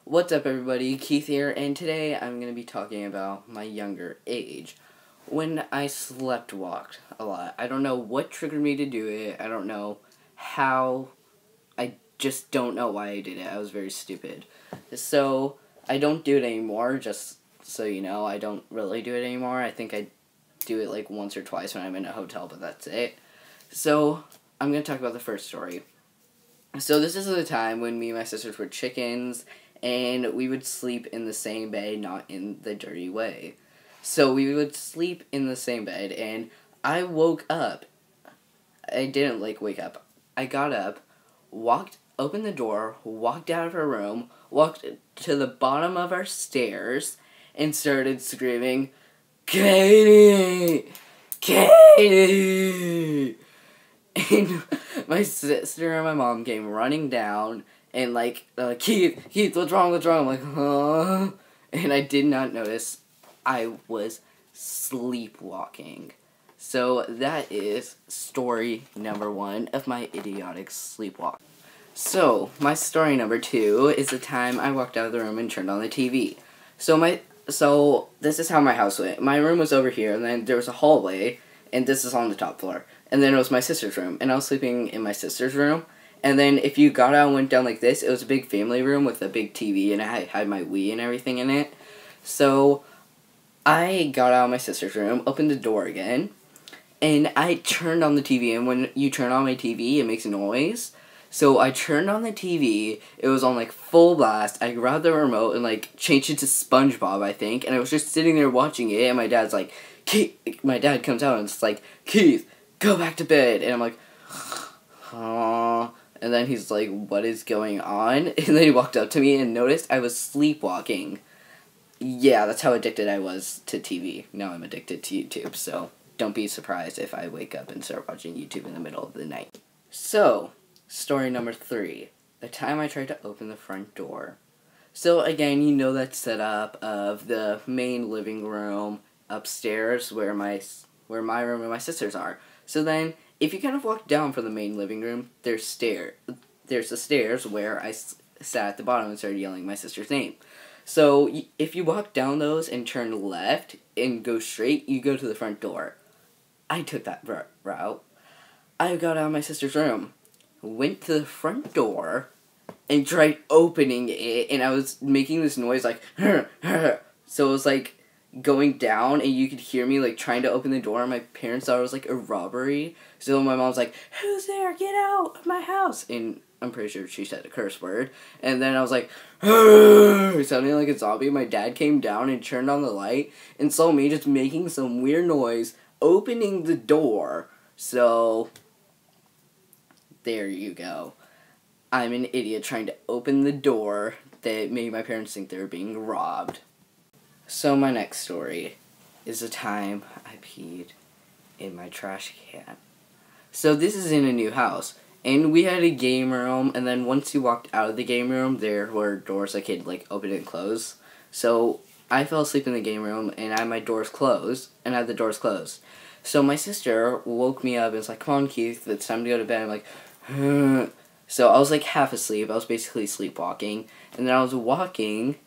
What's up, everybody? Keith here, and today I'm going to be talking about my younger age, when I walked a lot. I don't know what triggered me to do it. I don't know how. I just don't know why I did it. I was very stupid. So, I don't do it anymore, just so you know. I don't really do it anymore. I think I do it like once or twice when I'm in a hotel, but that's it. So, I'm going to talk about the first story. So, this is the time when me and my sisters were chickens, and we would sleep in the same bed, not in the dirty way. So we would sleep in the same bed, and I woke up. I didn't, wake up. I got up, opened the door, walked out of her room, walked to the bottom of our stairs, and started screaming, "Katie! Katie!" And my sister and my mom came running down, and Keith, what's wrong? I'm like, huh? And I did not notice I was sleepwalking. So that is story number 1 of my idiotic sleepwalk. So, my story number 2 is the time I walked out of the room and turned on the TV. So this is how my house went. My room was over here, and then there was a hallway, and this is on the top floor. And then it was my sister's room, and I was sleeping in my sister's room. And then if you got out and went down like this, it was a big family room with a big TV, and I had my Wii and everything in it. So I got out of my sister's room, opened the door again, and I turned on the TV. And when you turn on my TV, it makes a noise. So I turned on the TV, it was on full blast. I grabbed the remote and changed it to SpongeBob, I think, and I was just sitting there watching it, and my dad's like, Keith, my dad comes out and it's like, "Keith, go back to bed." And I'm like, "Huh." And then he's like, "What is going on?" And then he walked up to me and noticed I was sleepwalking. Yeah, that's how addicted I was to TV. Now I'm addicted to YouTube, so don't be surprised if I wake up and start watching YouTube in the middle of the night. So, story number 3. The time I tried to open the front door. So again, you know that setup of the main living room upstairs where my room and my sister's are. So then, if you kind of walk down from the main living room, there's the stairs where I sat at the bottom and started yelling my sister's name. So if you walk down those and turn left and go straight, you go to the front door. I took that route. I got out of my sister's room, went to the front door, and tried opening it, and I was making this noise like, so it was going down, and you could hear me trying to open the door, and my parents thought it was a robbery. So my mom's like, "Who's there? Get out of my house!" And I'm pretty sure she said a curse word. And then I was like, sounding like a zombie. My dad came down and turned on the light and saw me just making some weird noise opening the door. So there you go. I'm an idiot trying to open the door that made my parents think they were being robbed. So my next story is the time I peed in my trash can. So this is in a new house, and we had a game room, and then once you walked out of the game room, there were doors that could open and close. So I fell asleep in the game room, and I had my doors closed, and I had the doors closed. So my sister woke me up and was like, "Come on, Keith, it's time to go to bed." I'm like, "Huh." So I was half asleep. I was basically sleepwalking, and then I was walking.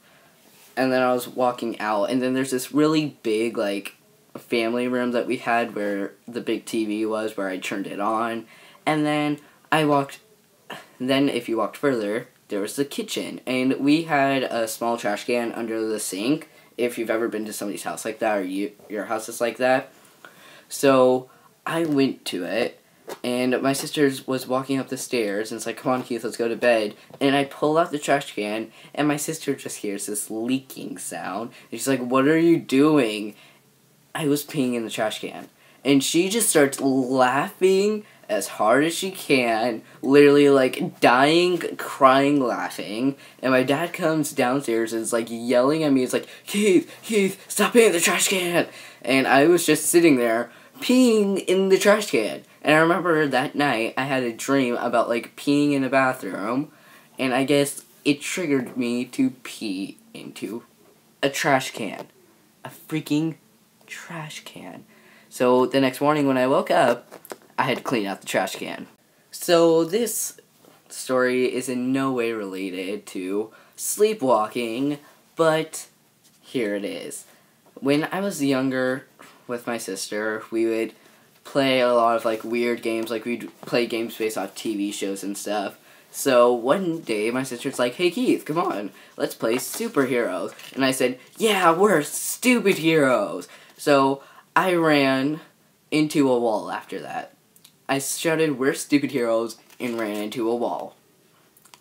And then I was walking out, and then there's this really big, family room that we had where the big TV was, where I turned it on. And then if you walked further, there was the kitchen. And we had a small trash can under the sink, if you've ever been to somebody's house like that, or your house is like that. So I went to it, and my sister was walking up the stairs, and it's like, "Come on, Keith, let's go to bed." And I pull out the trash can, and my sister just hears this leaking sound. And she's like, "What are you doing?" I was peeing in the trash can. And she just starts laughing as hard as she can, literally, dying, crying, laughing. And my dad comes downstairs and is, yelling at me. It's like, Keith, stop peeing in the trash can!" And I was just sitting there, peeing in the trash can. And I remember that night I had a dream about peeing in a bathroom, and I guess it triggered me to pee into a trash can. A freaking trash can. So the next morning when I woke up, I had to clean out the trash can. So this story is in no way related to sleepwalking, but here it is. When I was younger with my sister, we would play a lot of like weird games, like we'd play games based off TV shows and stuff. So one day my sister's like, "Hey Keith, come on, let's play superheroes." And I said, "Yeah, we're stupid heroes." So I ran into a wall after that. I shouted, "We're stupid heroes," and ran into a wall.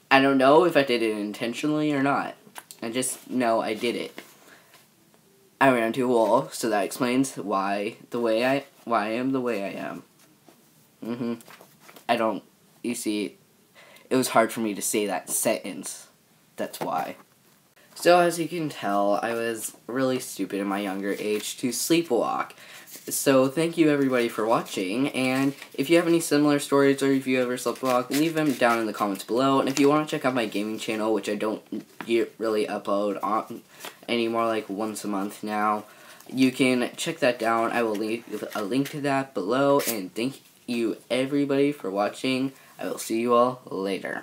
I don't know if I did it intentionally or not. I just know I did it. I ran into a wall, so that explains why I am the way I am. You see, it was hard for me to say that sentence. That's why. So as you can tell, I was really stupid in my younger age to sleepwalk. So thank you everybody for watching, and if you have any similar stories or if you ever sleepwalk, leave them down in the comments below. And if you want to check out my gaming channel, which I don't really upload on anymore, like once a month now, you can check that down. I will leave a link to that below, and thank you everybody for watching. I will see you all later.